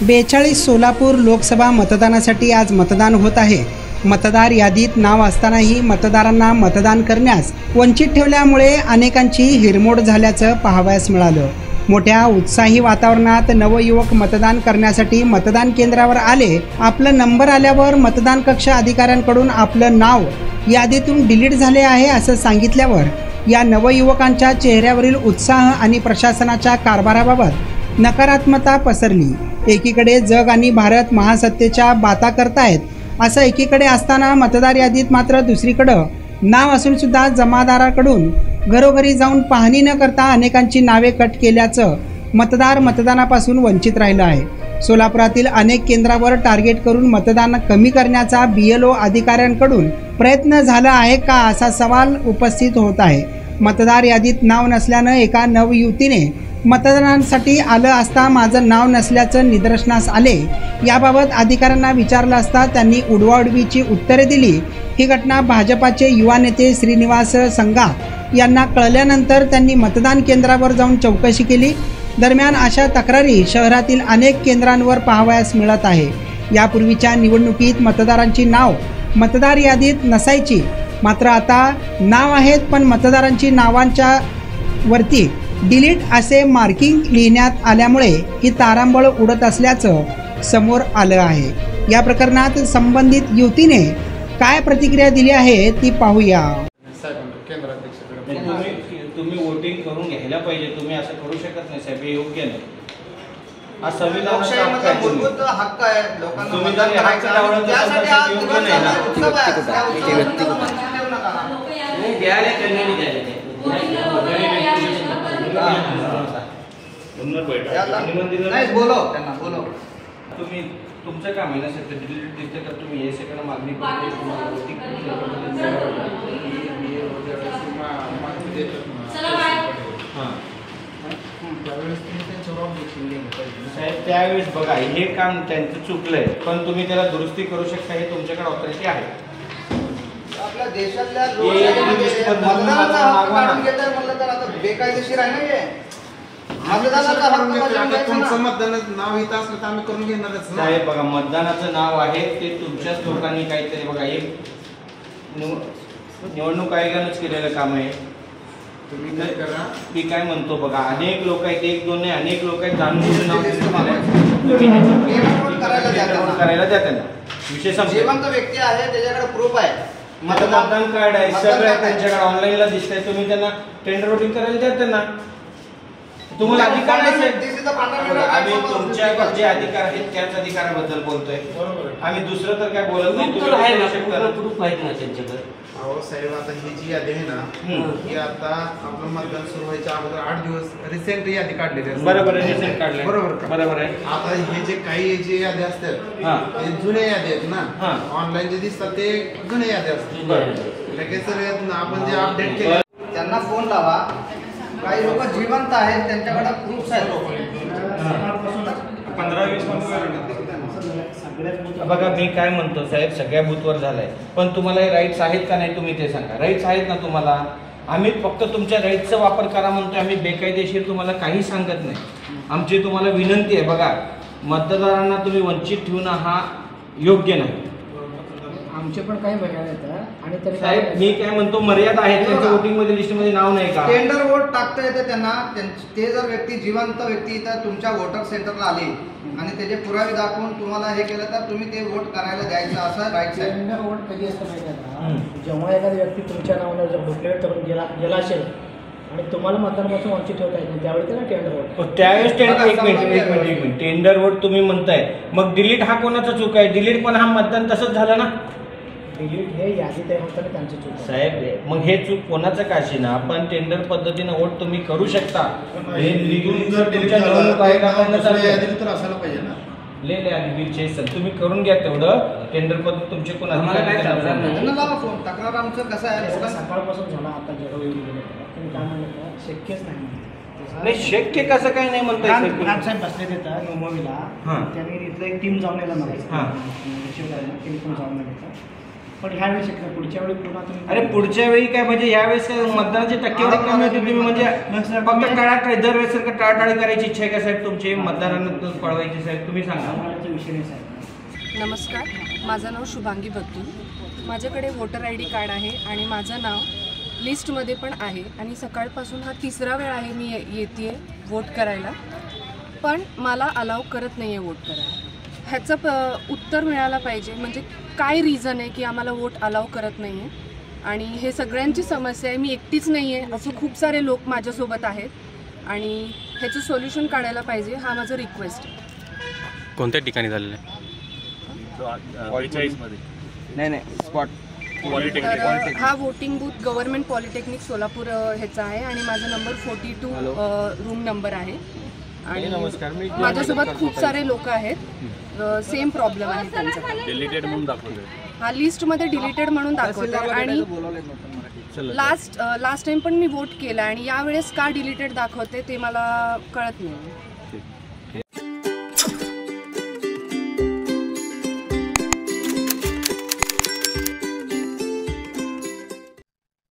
42 सोलापूर लोकसभा मतदानासाठी आज मतदान होत आहे। मतदार यादीत नाव असतानाही मतदारांना मतदान करण्यास वंचित ठेवल्यामुळे अनेकांची हिरमोड झाल्याचं पाहावयास मिळालं। मोठ्या उत्साही वातावरणात नवयुवक मतदान करण्यासाठी मतदान केंद्रावर आले। आपला नंबर आल्यावर मतदान कक्ष अधिकाऱ्यांकडून आपलं नाव यादीतून डिलीट झाले आहे असं सांगितल्यावर या नवयुवकांच्या चेहऱ्यावरील उत्साह आणि प्रशासनाच्या कारभाराबाबत नकारात्मकता पसरली। एकीकडे जग आणि भारत महासत्तेच्या बाता करतायत असं एकीकडे असताना मतदार यादीत मात्र दुसरीकडे नाव असून सुद्धा जमादाराकडून घरोघरी जाऊन पाहणी न करता अनेकांची नावे कट केल्याचं मतदार मतदानापासून वंचित राहिलं आहे। सोलापुरातील अनेक केंद्रावर टार्गेट करून मतदान कमी करण्याचा BLO अधिकाऱ्यांकडून प्रयत्न झाला आहे का असा सवाल उपस्थित होत आहे। मतदार यादीत नाव नसल्यानं एका नवयुवतीने मतदानासाठी आलं असता माझं नाव नसल्याचं निदर्शनास आले। याबाबत अधिकाऱ्यांना विचारलं असता त्यांनी उडवाउडवीची उत्तरे दिली। ही घटना भाजपाचे युवा नेते श्रीनिवास संघात यांना कळल्यानंतर त्यांनी मतदान केंद्रावर जाऊन चौकशी केली। दरम्यान अशा तक्रारी शहरातील अनेक केंद्रांवर पाहावयास मिळत आहे। यापूर्वीच्या निवडणुकीत मतदारांची नाव मतदार यादीत नसायची, मात्र आता नाव आहेत पण मतदारांची नावांच्या वरती डिलीट असे मार्किंग लिहिण्यात आल्यामुळे ही तारांबळ उडत असल्याचं समोर आलं आहे। या प्रकरणात संबंधित युवतीने काय प्रतिक्रिया दिली आहे ती पाहूया। तुम्ही वोटिंग करून घ्यायला पाहिजे, तुम्ही असं करू शकत नाही साहेब, हे योग्य नाही। हा संविधानाचा मूलभूत हक्क आहे लोकांना, तुम्ही जर हक्क डावलत असाल तर योग्य नाही ना। तुम्ही तुमचं काम आहे ना सर, डिलीट दिसते तर तुम्ही हे सेकंड मागणी साहेब त्यावेळेस बघा हे काम त्यांचं चुकलंय, पण तुम्ही त्याला दुरुस्ती करू शकता, हे तुमच्याकडे ऑथॉरिटी आहे। आपल्या देशातल्या लोकशाहीमध्ये मतदानाचा हक्क काढून घेतात म्हणलं तर आता बेकायदेशीर आहे ना हे। मतदानाचा हक्क तुमचं मतदानाचं नाव इथं असलं तर आम्ही करून घेणारच ना साहेब। बघा मतदानाचं नाव आहे ते तुमच्याच लोकांनी काहीतरी बघा एक निवडणूक आयोगानंच केलेलं काम आहे। तुम्ही काय करा, मी काय म्हणतो बघा अनेक लोक आहेत, एक दोन नाही अनेक लोक आहेत जाणून नाव करायला द्या त्यांना। विशेष जिवंत व्यक्ती आहे त्याच्याकडे प्रूफ आहे, मतदान कार्ड आहे, सगळं त्यांच्याकडे ऑनलाईनला दिसतंय, तुम्ही त्यांना टेंडर वोटिंग करायला द्या त्यांना। तुम्हाला अधिकार नाही, आम्ही तुमच्या जे अधिकार आहेत त्याच अधिकाराबद्दल बोलतोय, आम्ही दुसरं तर काय बोलत नाही। प्रूफ आहेत ना त्यांच्याकडे। अहो साहेब आता ही जी यादी आहे ना ही आता आपलं मतदान सुरू व्हायच्या अगोदर 8 दिवस रिसेंट यादी काढलेली आहे। बरोबर आहे, रिसेंट काढले, बरोबर आहे। आता हे जे काही जे यादी असतात ते जुन्या यादी आहेत ना, ऑनलाईन जे दिसतात ते जुन्या यादी असतात। लगेच सर आपण जे अपडेट केले त्यांना फोन लावा, काही लोक जिवंत आहेत त्यांच्याकडे प्रूफ आहेत। 15-20 बघा मी काय म्हणतो साहेब, सगळ्या बूथवर झालाय, पण तुम्हाला राईट्स आहेत का नाही तुम्ही ते सांगा। राईट्स आहेत ना तुम्हाला, आम्ही फक्त तुमच्या राईट्सचा वापर करा म्हणतोय, आम्ही बेकायदेशीर तुम्हाला काही सांगत नाही। आमची तुम्हाला विनंती आहे, बघा मतदारांना तुम्ही वंचित ठेवणं हा योग्य नाही। आमचे पण काही मर्यादा आहेत आणि तरी साहेब मी काय म्हणतो मर्यादा आहे, त्यांच्या वोटिंग मध्ये लिस्ट मध्ये नाव नाही का? टेंडर वोट टाकता येते त्यांना, ते जर व्यक्ती जिवंत व्यक्ती इथं तुमच्या वोटर सेंटरला आली आणि त्याचे पुरावे दाखवून तुम्हाला हे केलं तर तुम्ही ते वोट करायला द्यायचं असं राईट आहे। टेंडर वोट कधी असतं माहिती आहे का, जेव्हा एखादा व्यक्ती तुमच्या नावावर जर डिक्लेअर करून गेला असेल आणि तुम्हाला मतदानापासून वंचित ठेवता येत नाही त्यावेळी त्याला टेंडर वोट त्यावेळेस एक मिनिट टेंडर वोट तुम्ही म्हणताय, मग डिलीट हा कोणाचा चूक आहे? डिलीट पण हा मतदान तसंच झालं ना, डिलीट हे यादी तयार होताना त्यांची चूक साहेब। मग हे चूक कोणाचं काशी ना, आपण टेंडर पद्धतीने वोट तुम्ही करू शकता, हे निवडणूक तर असायला पाहिजे ना। ले आधी तुम्ही करून घ्या तेवढं टेंडर पद्धत तुमचे कोण तक्रार आमचं कसं आहे सकाळपासून झाला आता जेव्हा काय म्हणलं शक्यच नाही। शक्य कसं काय नाही म्हणता साहेब बसले देतात मुंबईला, त्यांनी इथलं एक टीम जाऊन यायला टीम पण जाऊन येतात पण ह्यावेळी शिकणार, पुढच्या वेळी पुन्हा तुम्ही अरे पुढच्या वेळी काय म्हणजे यावेळेस मतदानाची टक्केवारी कमी होती, तुम्ही म्हणजे फक्त टाळाटाळी दरवेळेस टाळाटाळी करायची इच्छा आहे का साहेब तुमची, मतदारांना पळवायची साहेब, तुम्ही सांगा. विषय नाही साहेब. नमस्कार, माझं नाव शुभांगी बत्तू. माझ्याकडे वोटर ID कार्ड आहे आणि माझं नाव लिस्टमध्ये पण आहे आणि सकाळपासून हा 3रा वेळ आहे मी येते वोट करायला, पण मला अलाव करत नाही आहे वोट करायला. ह्याचं उत्तर मिळायला पाहिजे, म्हणजे काय रिझन आहे की आम्हाला वोट अलाव करत नाही आहे. आणि हे सगळ्यांची समस्या आहे, मी एकटीच नाही आहे, असं खूप सारे लोक माझ्यासोबत आहेत आणि ह्याचं सोल्युशन काढायला पाहिजे, हा माझा रिक्वेस्ट आहे. कोणत्या ठिकाणी झालेलं आहे? नाही स्पॉट तर हा voting booth government polytechnic Solapur ह्याचा आहे आणि माझा नंबर 42 रूम नंबर आहे. आणि माझ्यासोबत खूप सारे लोक आहेत, सेम प्रॉब्लेम आहे त्यांचा. डिलीटेड म्हणून दाखवते, हा लिस्टमध्ये डिलीटेड म्हणून दाखवते आणि लास्ट टाइम पण मी वोट केला आणि यावेळेस का डिलीटेड दाखवते ते मला कळत नाही.